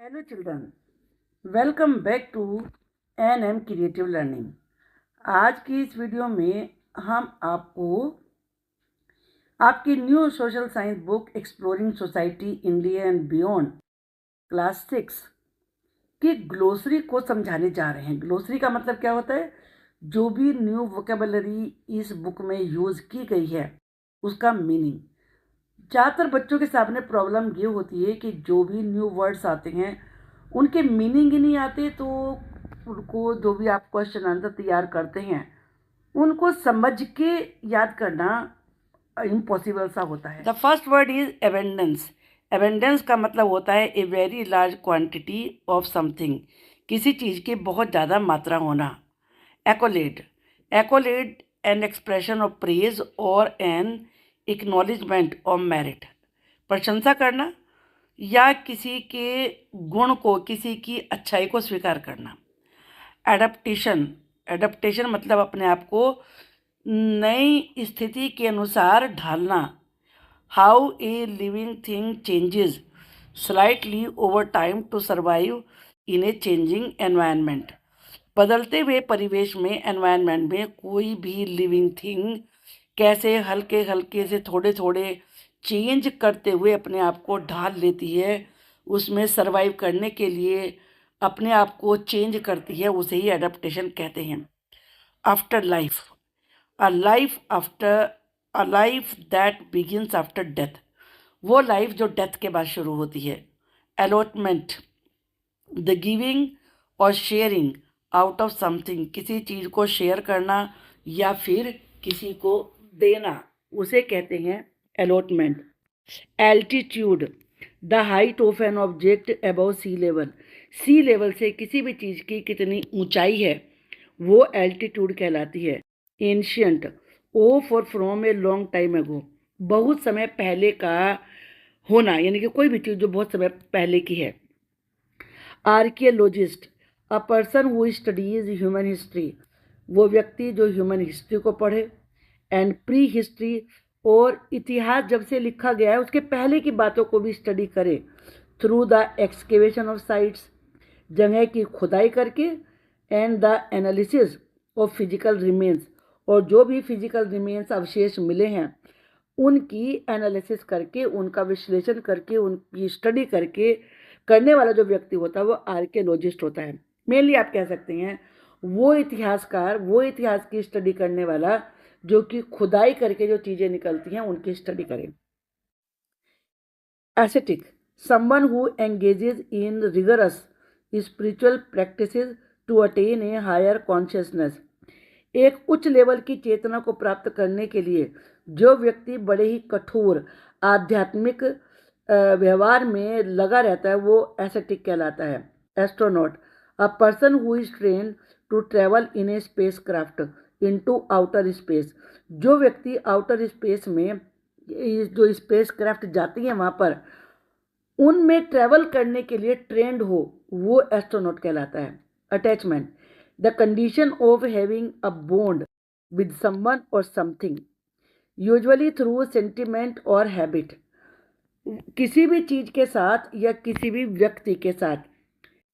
Hello children, welcome back to an creative learning. आज की इस वीडियो में हम आपको आपकी new social science book exploring society India and beyond class 6 की ग्लोसरी को समझाने जा रहे हैं। ग्लोसरी का मतलब क्या होता है? जो भी न्यू वोकेबलरी इस बुक में यूज़ की गई है उसका मीनिंग। ज़्यादातर बच्चों के सामने प्रॉब्लम ये होती है कि जो भी न्यू वर्ड्स आते हैं उनके मीनिंग ही नहीं आते, तो उनको जो भी आप क्वेश्चन आंसर तैयार करते हैं उनको समझ के याद करना इम्पॉसिबल सा होता है। The first word is abundance. Abundance का मतलब होता है a very large quantity of something, किसी चीज़ की बहुत ज़्यादा मात्रा होना। एक्कोलेड, एक्कोलेड एन एक्सप्रेशन ऑफ प्रेज और एन एक्नॉलेजमेंट ऑफ मेरिट, प्रशंसा करना या किसी के गुण को, किसी की अच्छाई को स्वीकार करना। एडप्टेशन, एडप्टेशन मतलब अपने आप को नई स्थिति के अनुसार ढालना। How a living thing changes slightly over time to survive in a changing environment, बदलते हुए परिवेश में, एनवायरनमेंट में कोई भी लिविंग थिंग कैसे हल्के हल्के से थोड़े थोड़े चेंज करते हुए अपने आप को ढाल लेती है, उसमें सरवाइव करने के लिए अपने आप को चेंज करती है, उसे ही एडेप्टेशन कहते हैं। After life, a life after, a life that begins after death, वो लाइफ जो डेथ के बाद शुरू होती है। अलॉटमेंट, द गिविंग और शेयरिंग आउट ऑफ समथिंग, किसी चीज़ को शेयर करना या फिर किसी को देना, उसे कहते हैं allotment. Altitude, the height of an object above sea level, sea level से किसी भी चीज़ की कितनी ऊंचाई है वो एल्टीट्यूड कहलाती है। Ancient, of for from a long time ago, बहुत समय पहले का होना, यानी कि कोई भी चीज़ जो बहुत समय पहले की है। Archaeologist, a person who studies human history, वो व्यक्ति जो ह्यूमन हिस्ट्री को पढ़े। एंड प्री हिस्ट्री, और इतिहास जब से लिखा गया है उसके पहले की बातों को भी स्टडी करे। Through the excavation of sites, जगह की खुदाई करके। And the analysis of physical remains, और जो भी फिजिकल रिमेन्स अवशेष मिले हैं उनकी एनालिसिस करके, उनका विश्लेषण करके, उनकी स्टडी करके करने वाला जो व्यक्ति होता है वो आर्कियोलॉजिस्ट होता है। मेनली आप कह सकते हैं वो इतिहासकार, वो इतिहास की स्टडी करने वाला जो कि खुदाई करके जो चीज़ें निकलती हैं उनकी स्टडी करें। Ascetic, someone who engages in rigorous spiritual practices to attain a higher consciousness, एक उच्च लेवल की चेतना को प्राप्त करने के लिए जो व्यक्ति बड़े ही कठोर आध्यात्मिक व्यवहार में लगा रहता है वो एसेटिक कहलाता है। Astronaut, a person who is train to travel in a space craft into outer space, जो व्यक्ति आउटर स्पेस में, जो स्पेस क्राफ्ट जाती है वहाँ पर, उनमें ट्रेवल करने के लिए ट्रेंड हो, वो एस्ट्रोनॉट कहलाता है। Attachment, the condition of having a bond with someone और समथिंग, यूजुअली थ्रू सेंटिमेंट और हैबिट, किसी भी चीज़ के साथ या किसी भी व्यक्ति के साथ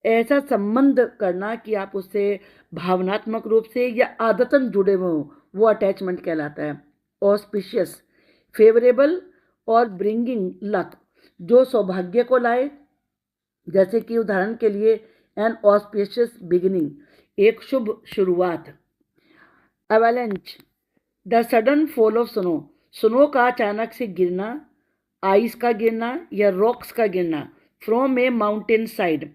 ऐसा संबंध करना कि आप उससे भावनात्मक रूप से या आदतन जुड़े हुए हों, वो अटैचमेंट कहलाता है। ऑस्पिशियस, फेवरेबल और ब्रिंगिंग लक, जो सौभाग्य को लाए, जैसे कि उदाहरण के लिए एन ऑस्पिशियस बिगिनिंग, एक शुभ शुरुआत। Avalanche, the sudden fall of snow, snow का अचानक से गिरना, आइस का गिरना या रॉक्स का गिरना। फ्रॉम ए माउंटेन साइड,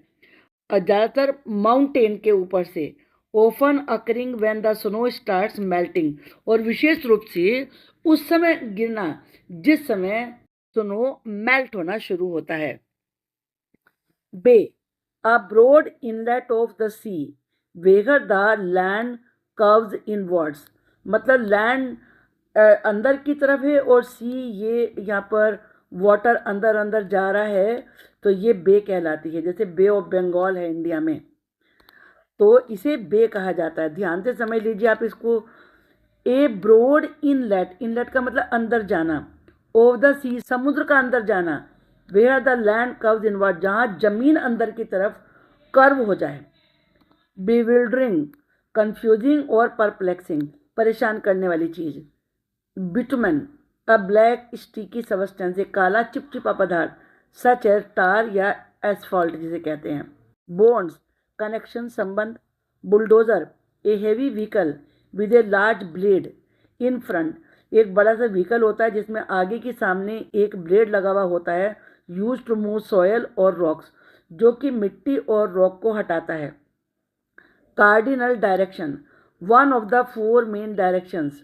ज़्यादातर माउंटेन के ऊपर से। Often occurring when the snow starts melting, और विशेष रूप से उस समय गिरना जिस समय स्नो मेल्ट होना शुरू होता है। Bay, a broad inlet of the sea where the land curves inwards, मतलब लैंड अंदर की तरफ है और सी, ये यहाँ पर वाटर अंदर अंदर जा रहा है, तो ये बे कहलाती है। जैसे बे ऑफ बंगाल है इंडिया में, तो इसे बे कहा जाता है। ध्यान से समझ लीजिए आप इसको। ए ब्रॉड इनलेट, इनलेट का मतलब अंदर जाना, ऑफ द सी, समुद्र का अंदर जाना, where the land curves inward, जहाँ ज़मीन अंदर की तरफ कर्व हो जाए। बिविल्डरिंग, कंफ्यूजिंग और परप्लेक्सिंग, परेशान करने वाली चीज़। Bitumen, a black sticky substance, एक काला चिपचिपा पदार्थ, सच एज टार या एसफॉल्ट जिसे कहते हैं। बोन्स, कनेक्शन, संबंध। Bulldozer, A heavy vehicle with a large blade in front, एक बड़ा सा व्हीकल होता है जिसमें आगे की सामने एक ब्लेड लगा हुआ होता है, यूज टू मूव सॉयल और रॉक्स, जो कि मिट्टी और रॉक को हटाता है। Cardinal direction, one of the four main directions,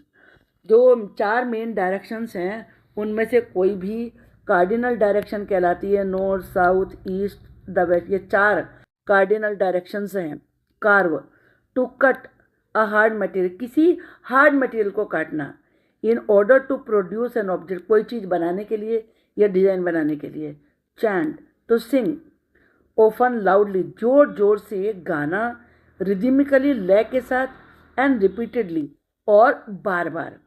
जो 4 मेन डायरेक्शंस हैं उनमें से कोई भी कार्डिनल डायरेक्शन कहलाती है। North, south, east, the west, ये 4 कार्डिनल डायरेक्शंस हैं। Carve, to cut a hard material, किसी हार्ड मटेरियल को काटना। In order to produce an object, कोई चीज़ बनाने के लिए या डिज़ाइन बनाने के लिए। Chant, to sing, often loudly, जोर जोर से गाना, रिदमिकली लय के साथ, एंड रिपीटेडली, और बार बार।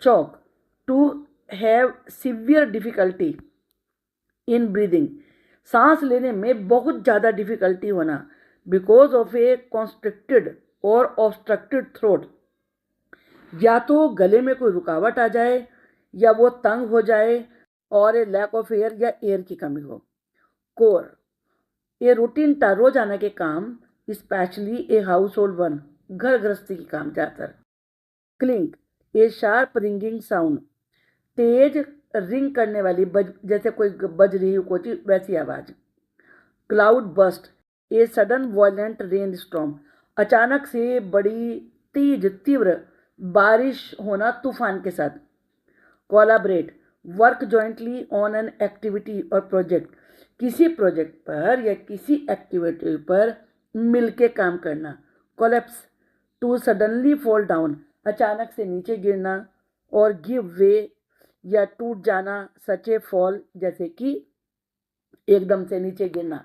Choke, to have severe difficulty in breathing, सांस लेने में बहुत ज़्यादा डिफिकल्टी होना, बिकॉज ऑफ ए कॉन्स्ट्रिक्टेड और ऑब्स्ट्रक्टेड थ्रोट, या तो गले में कोई रुकावट आ जाए या वो तंग हो जाए और ए लैक ऑफ एयर या एयर की कमी हो। कोर, ए रूटीन टा, रोजाना के काम, specially a house hold one, घर गृहस्थी के काम ज़्यादातर। क्लिंक, ए शार्प रिंगिंग साउंड, तेज रिंग करने वाली, जैसे कोई बज रही हो कोई वैसी आवाज़। Cloud burst, a sudden violent rain storm, अचानक से बड़ी तेज तीव्र बारिश होना तूफान के साथ। Collaborate, work jointly on an activity or project, किसी प्रोजेक्ट पर या किसी एक्टिविटी पर मिलके काम करना। Collapse, to suddenly fall down, अचानक से नीचे गिरना। और गिव वे या टूट जाना, सच ए फॉल, जैसे कि एकदम से नीचे गिरना।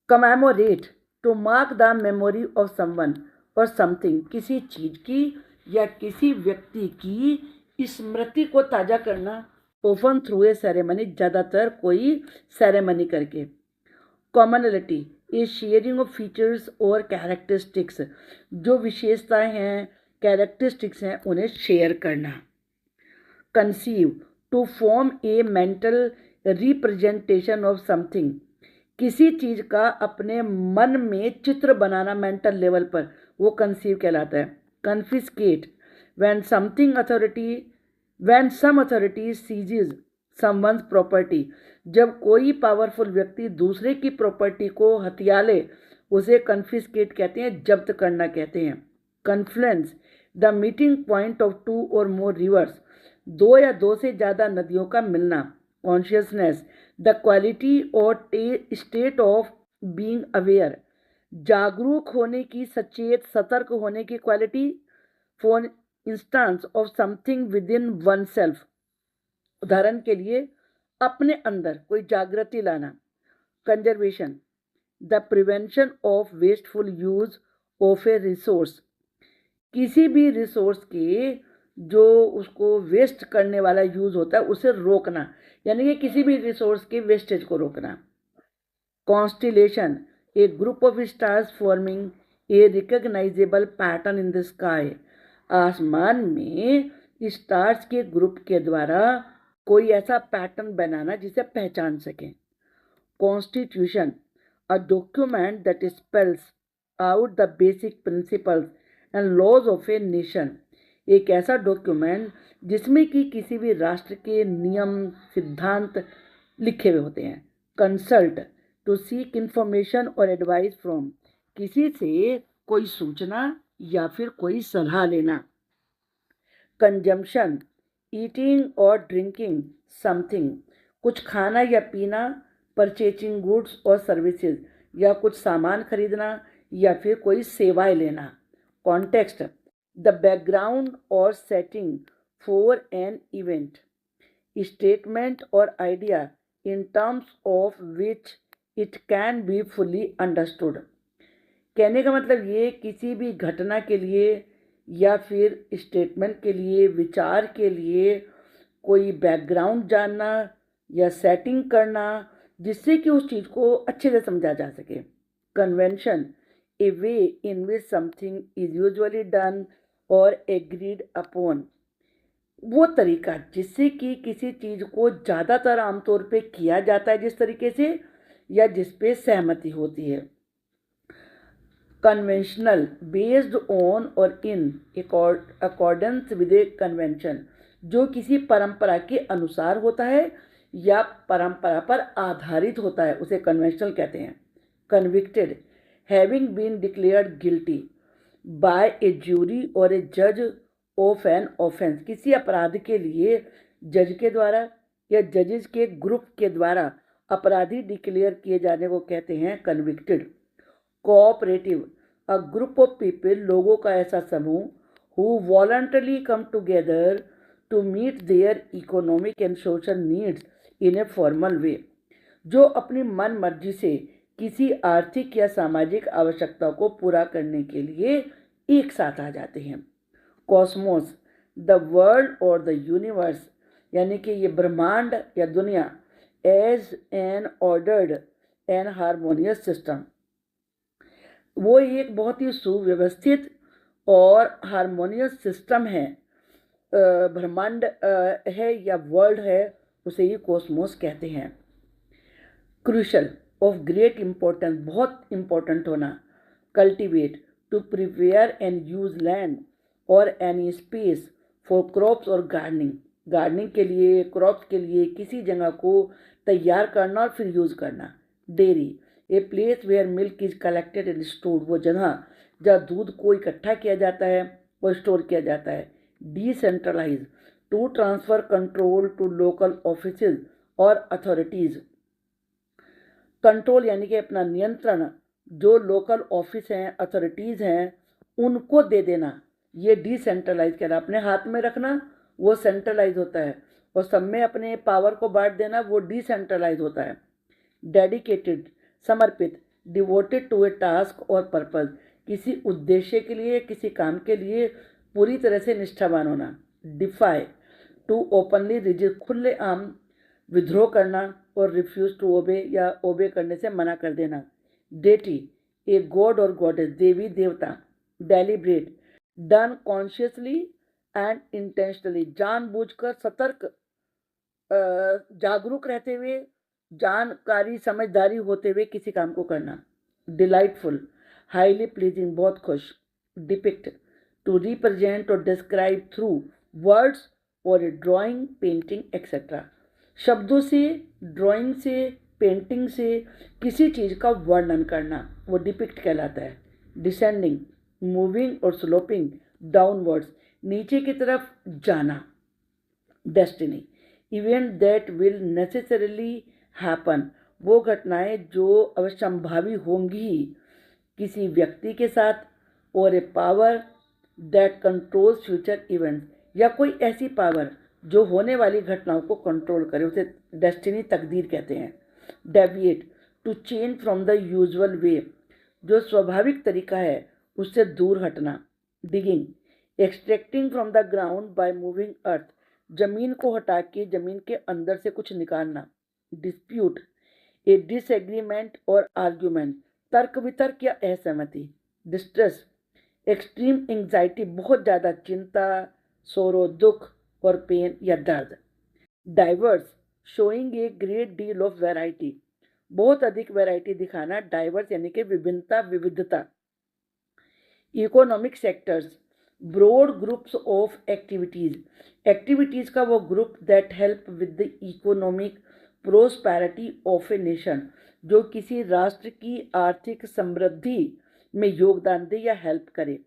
Commemorate, to mark the memory of someone और समथिंग, किसी चीज की या किसी व्यक्ति की स्मृति को ताज़ा करना। ओफन थ्रू ए सेरेमनी, ज़्यादातर कोई सेरेमनी करके। Commonality, a sharing of features or characteristics, जो विशेषताएं हैं, कैरेक्टरिस्टिक्स हैं, उन्हें शेयर करना। Conceive, to form a mental representation of something, किसी चीज़ का अपने मन में चित्र बनाना मेंटल लेवल पर, वो कंसीव कहलाता है। Confiscate, when some authority seizes someone's property, जब कोई पावरफुल व्यक्ति दूसरे की प्रॉपर्टी को हथिया ले, उसे कन्फिस्केट कहते हैं, जब्त करना कहते हैं। Confluence, the meeting point of two or more reverse, दो या दो से ज़्यादा नदियों का मिलना। कॉन्शियसनेस, द क्वालिटी और स्टेट ऑफ बीइंग अवेयर, जागरूक होने की, सचेत सतर्क होने की quality. For instance of something with in one self, उदाहरण के लिए अपने अंदर कोई जागृति लाना। Conservation, the prevention of wasteful use of A resource, किसी भी रिसोर्स के जो उसको वेस्ट करने वाला यूज होता है उसे रोकना, यानी कि किसी भी रिसोर्स के वेस्टेज को रोकना। Constellation, A group of stars forming a recognisable pattern in the sky, आसमान में स्टार्स के ग्रुप के द्वारा कोई ऐसा पैटर्न बनाना जिसे पहचान सकें। Constitution, a document that spells out the basic principles and laws of a nation, एक ऐसा डॉक्यूमेंट जिसमें कि किसी भी राष्ट्र के नियम सिद्धांत लिखे हुए होते हैं। कंसल्ट, टू सीक इंफॉर्मेशन और एडवाइस फ्रॉम, किसी से कोई सूचना या फिर कोई सलाह लेना। कंजम्पशन, ईटिंग और ड्रिंकिंग समथिंग, कुछ खाना या पीना। परचेजिंग गुड्स और सर्विसेज, या कुछ सामान खरीदना या फिर कोई सेवाएं लेना। कॉन्टेक्स्ट, द बैकग्राउंड और setting for an event. Statement और idea in terms of which it can be fully understood, कहने का मतलब ये किसी भी घटना के लिए या फिर स्टेटमेंट के लिए, विचार के लिए कोई बैकग्राउंड जानना, या सेटिंग करना जिससे कि उस चीज़ को अच्छे से समझा जा सके। Convention, A way in which something is usually done और एग्रीड अपॉन, वो तरीका जिससे कि किसी चीज़ को ज़्यादातर आमतौर पे किया जाता है जिस तरीके से, या जिस पे सहमति होती है। कन्वेंशनल, बेस्ड ऑन और in accordance with A convention, जो किसी परंपरा के अनुसार होता है या परंपरा पर आधारित होता है, उसे कन्वेंशनल कहते हैं। Convicted, having been declared guilty by a jury or a जज ऑफ एन ऑफेंस, किसी अपराध के लिए जज के द्वारा या जजेस के ग्रुप के द्वारा अपराधी डिक्लेयर किए जाने को कहते हैं convicted. Cooperative, a group of people, लोगों का ऐसा समूह, who voluntarily come together to meet their economic and social needs in a formal way, जो अपनी मन मर्जी से किसी आर्थिक या सामाजिक आवश्यकता को पूरा करने के लिए एक साथ आ जाते हैं। Cosmos, the world or the universe, यानी कि ये ब्रह्मांड या दुनिया, as an ordered and harmonious system, वो एक बहुत ही सुव्यवस्थित और हारमोनियस सिस्टम है, ब्रह्मांड है या वर्ल्ड है, उसे ही कॉस्मोस कहते हैं। क्रूशल, ऑफ ग्रेट इम्पोर्टेंस, बहुत इम्पोर्टेंट होना। Cultivate, to prepare and use land or any space for crops or gardening, gardening के लिए, क्रॉप्स के लिए किसी जगह को तैयार करना और फिर यूज़ करना। Dairy, a place where milk is collected and stored, वो जगह जहाँ दूध को इकट्ठा किया जाता है और स्टोर किया जाता है। Decentralize, to transfer control to local offices or authorities, control यानी कि अपना नियंत्रण जो लोकल ऑफिस हैं, अथॉरिटीज़ हैं, उनको दे देना, ये डिसेंट्रलाइज करना। अपने हाथ में रखना वो सेंट्रलाइज होता है, और सब में अपने पावर को बांट देना वो डिसेंट्रलाइज होता है। डेडिकेटेड, समर्पित, डिवोटेड टू ए टास्क और पर्पज़, किसी उद्देश्य के लिए, किसी काम के लिए पूरी तरह से निष्ठावान होना। डिफाई, टू ओपनली रिजिस्ट, खुले आम विद्रोह करना और रिफ्यूज टू ओबे या ओबे करने से मना कर देना। डेटी, ए गॉड और गॉडेस, देवी देवता। Deliberate, done consciously and intentionally, जानबूझकर, सतर्क, जागरूक रहते हुए, जानकारी समझदारी होते हुए किसी काम को करना। डिलाइटफुल, हाईली प्लीजिंग, बहुत खुश। डिपिक्ट, टू रिप्रेजेंट और डिस्क्राइब थ्रू वर्ड्स और ड्राइंग, पेंटिंग एक्सेट्रा, शब्दों से, ड्राइंग से, पेंटिंग से किसी चीज़ का वर्णन करना वो डिपिक्ट कहलाता है। डिसेंडिंग, मूविंग और स्लोपिंग डाउनवर्ड्स, नीचे की तरफ जाना। Destiny, event that will necessarily happen, वो घटनाएं जो अवश्यंभावी होंगी किसी व्यक्ति के साथ। और a power that controls future events, या कोई ऐसी पावर जो होने वाली घटनाओं को कंट्रोल करे, उसे डेस्टिनी, तकदीर कहते हैं। Deviate, to change from the usual way, जो स्वाभाविक तरीका है उससे दूर हटना। Digging, extracting from the ground by moving earth, जमीन को हटा के जमीन के अंदर से कुछ निकालना। डिस्प्यूट, ए डिसएग्रीमेंट और आर्ग्यूमेंट, तर्क वितर्क या असहमति। डिस्ट्रेस, एक्सट्रीम एंग्जाइटी, बहुत ज़्यादा चिंता, सोरो, दुख और पेन या दर्द। Diverse, showing a great deal of variety, बहुत अधिक वैरायटी दिखाना। डाइवर्स यानी कि विभिन्नता, विविधता। Economic sectors, broad groups of activities, activities का वो group that help with the economic prosperity of a nation, जो किसी राष्ट्र की आर्थिक समृद्धि में योगदान दे या हेल्प करे।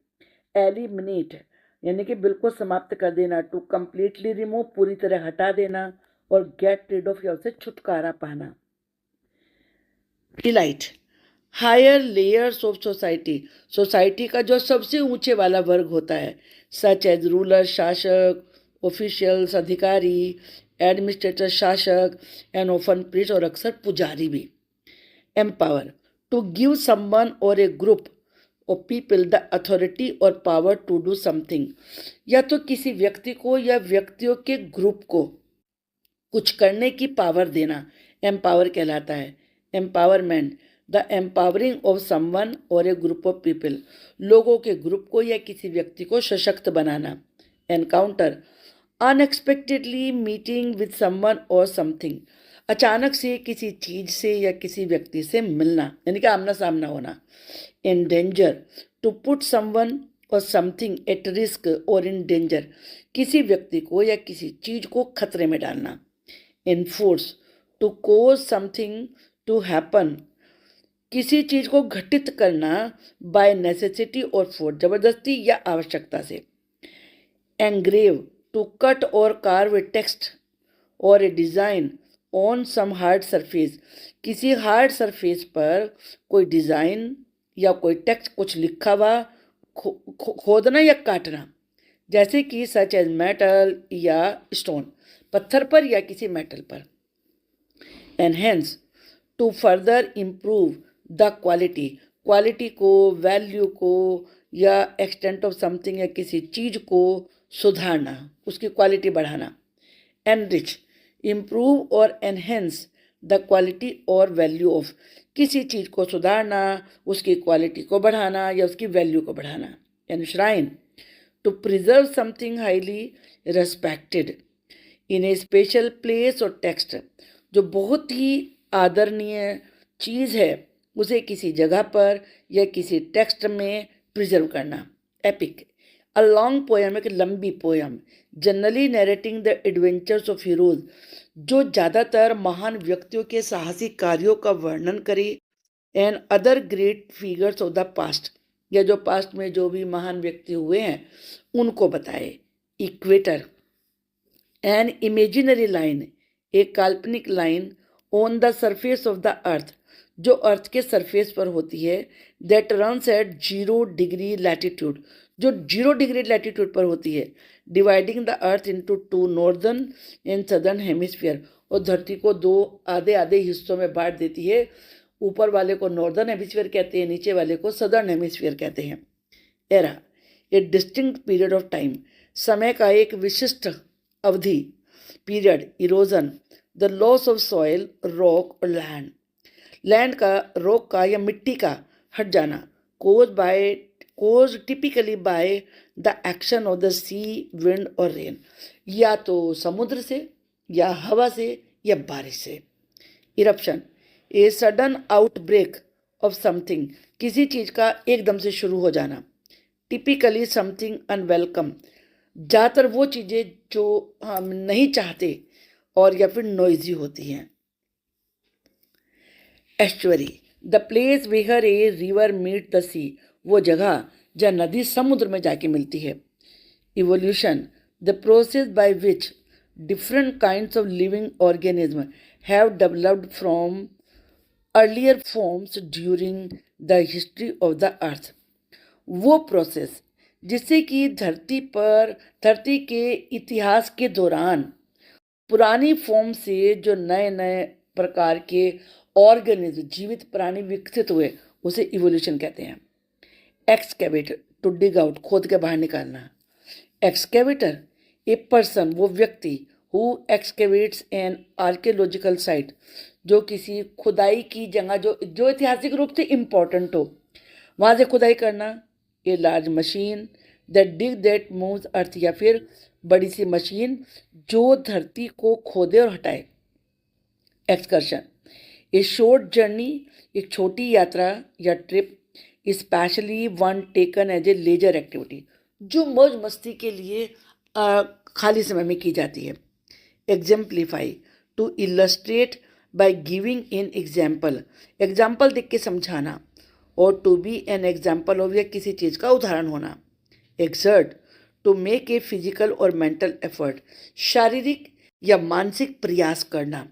एलिमिनेट यानी कि बिल्कुल समाप्त कर देना। टू कम्प्लीटली रिमूव, पूरी तरह हटा देना। और गेट रिड ऑफ या उससे छुटकारा पाना। Elite, higher layers of society, society का जो सबसे ऊंचे वाला वर्ग होता है, सच एज रूलर, शासक, ऑफिशियल्स, अधिकारी, एडमिनिस्ट्रेटर, शासक, एंड ऑफन प्रीस्ट, और अक्सर पुजारी भी। एम्पावर, टू गिव समवन और a group of people the authority और पावर टू डू समथिंग, या तो किसी व्यक्ति को या व्यक्तियों के ग्रुप को कुछ करने की पावर देना एम्पावर कहलाता है। Empowerment, the empowering of someone और ए ग्रुप ऑफ पीपल, लोगों के ग्रुप को या किसी व्यक्ति को सशक्त बनाना। Encounter, unexpectedly meeting with someone और समथिंग, अचानक से किसी चीज से या किसी व्यक्ति से मिलना यानी कि आमना सामना होना। एंडेंजर, टू पुट समवन और समथिंग एट रिस्क और इन डेंजर, किसी व्यक्ति को या किसी चीज को खतरे में डालना। Enforce, to cause something to happen, किसी चीज को घटित करना बाय नेसेसिटी और फोर्स, जबरदस्ती या आवश्यकता से। Engrave, to cut or carve a text or a design on some hard surface, किसी हार्ड सरफेस पर कोई डिजाइन या कोई टेक्स्ट कुछ लिखा हुआ खोदना या काटना, जैसे कि such as metal or stone, पत्थर पर या किसी मेटल पर। Enhance, to further improve the quality, quality को, वैल्यू को या एक्सटेंट ऑफ समथिंग या किसी चीज को सुधारना, उसकी क्वालिटी बढ़ाना। एनरिच, इम्प्रूव और एनहेंस द क्वालिटी और वैल्यू ऑफ, किसी चीज को सुधारना, उसकी क्वालिटी को बढ़ाना या उसकी वैल्यू को बढ़ाना। Enshrine, to preserve something highly respected in a special place or text, जो बहुत ही आदरणीय चीज़ है उसे किसी जगह पर या किसी टेक्स्ट में प्रिजर्व करना। एपिक, अ लॉन्ग पोएम, एक लंबी poem, generally narrating the adventures of heroes, जो ज़्यादातर महान व्यक्तियों के साहसी कार्यों का वर्णन करे। And other great figures of the past, या जो पास्ट में जो भी महान व्यक्ति हुए हैं उनको बताए। इक्वेटर, एन इमेजिनरी लाइन, एक काल्पनिक line on the surface of the अर्थ, जो अर्थ के सरफेस पर होती है। That runs at 0 degree latitude, जो 0 डिग्री लैटिट्यूड पर होती है। Dividing the earth into 2 northern and southern hemisphere, और धरती को 2 आधे आधे हिस्सों में बांट देती है। ऊपर वाले को नॉर्दर्न हेमिस्फीयर कहते हैं, नीचे वाले को सदर्न हेमिस्फीयर कहते हैं। Era, a distinct period of time, समय का एक विशिष्ट अवधि, period. Erosion, the loss of soil, rock or land, land का, रॉक का या मिट्टी का हट जाना। Caused typically by the action of the sea, wind or rain, या तो समुद्र से या हवा से या बारिश से। Eruption, a sudden outbreak of something, किसी चीज का एकदम से शुरू हो जाना। टिपिकली समथिंग अनवेलकम, ज़्यादातर वो चीज़ें जो हम नहीं चाहते और या फिर नॉइजी होती हैं। Estuary, the place where a river meet the sea, वो जगह जहाँ नदी समुद्र में जाके मिलती है। Evolution, the process by which different kinds of living organism have developed from earlier forms during the history of the earth, वो प्रोसेस जिससे कि धरती के इतिहास के दौरान पुरानी फॉर्म से जो नए नए प्रकार के ऑर्गेनिज्म, जीवित प्राणी विकसित हुए, उसे इवोल्यूशन कहते हैं। एक्सकेवेटर, टू डिग आउट, खोद के बाहर निकालना। एक्सकेवेटर, ए पर्सन, वो व्यक्ति, हु एक्सकेवेट्स एन आर्कियोलॉजिकल साइट, जो किसी खुदाई की जगह जो ऐतिहासिक रूप से इम्पोर्टेंट हो वहाँ से खुदाई करना। A large machine that dig that moves earth, या फिर बड़ी सी मशीन जो धरती को खोदे और हटाए। एक्सकर्शन, ए शॉर्ट जर्नी, एक छोटी यात्रा या trip, specially one taken as a leisure activity, जो मौज मस्ती के लिए खाली समय में की जाती है। Exemplify, to illustrate by giving an example, example देख के समझाना। Or to be an example of, या किसी चीज़ का उदाहरण होना। Exert, to make a physical or mental effort, शारीरिक या मानसिक प्रयास करना।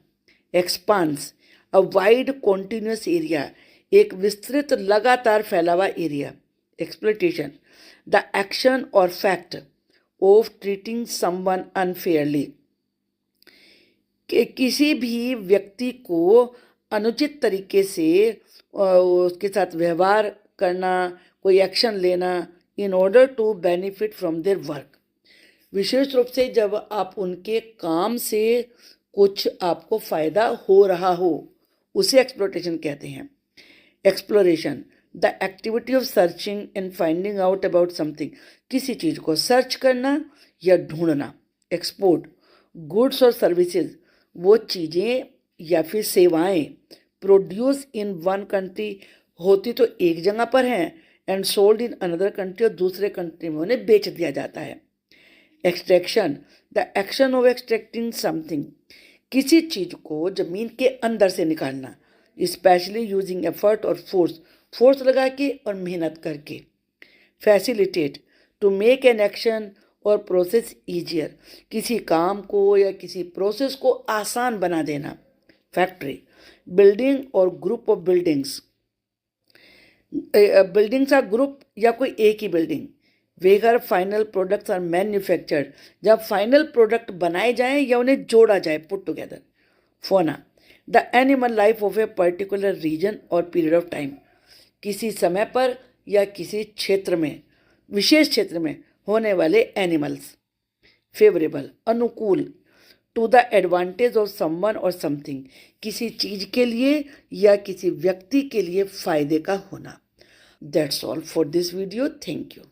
Expanse, a wide continuous area, एक विस्तृत लगातार फैला हुआ area. Exploitation, the action or fact of treating someone unfairly, कि किसी भी व्यक्ति को अनुचित तरीके से उसके साथ व्यवहार करना, कोई एक्शन लेना, in order to benefit from their work, विशेष रूप से जब आप उनके काम से कुछ आपको फ़ायदा हो रहा हो, उसे एक्सप्लोटेशन कहते हैं। Exploration, the activity of searching and finding out about something, किसी चीज़ को सर्च करना या ढूंढना। एक्सपोर्ट, गुड्स और सर्विसेज, वो चीज़ें या फिर सेवाएं प्रोड्यूस इन वन कंट्री, होती तो एक जगह पर हैं, and sold in another country, और दूसरे कंट्री में उन्हें बेच दिया जाता है। Extraction, the action of extracting something, किसी चीज़ को ज़मीन के अंदर से निकालना, especially using effort or force लगा के और मेहनत करके। Facilitate, to make an action or process easier, किसी काम को या किसी प्रोसेस को आसान बना देना। Factory, building or group of buildings, buildings or group या कोई एक ही building. Where final products are manufactured, जब फाइनल प्रोडक्ट बनाए जाएं या उन्हें जोड़ा जाए, put together. Fauna, the animal life of a particular region or period of time, किसी समय पर या किसी क्षेत्र में, विशेष क्षेत्र में होने वाले एनिमल्स। फेवरेबल, अनुकूल, to the advantage of someone और समथिंग, किसी चीज के लिए या किसी व्यक्ति के लिए फायदे का होना। That's all for this video. Thank you.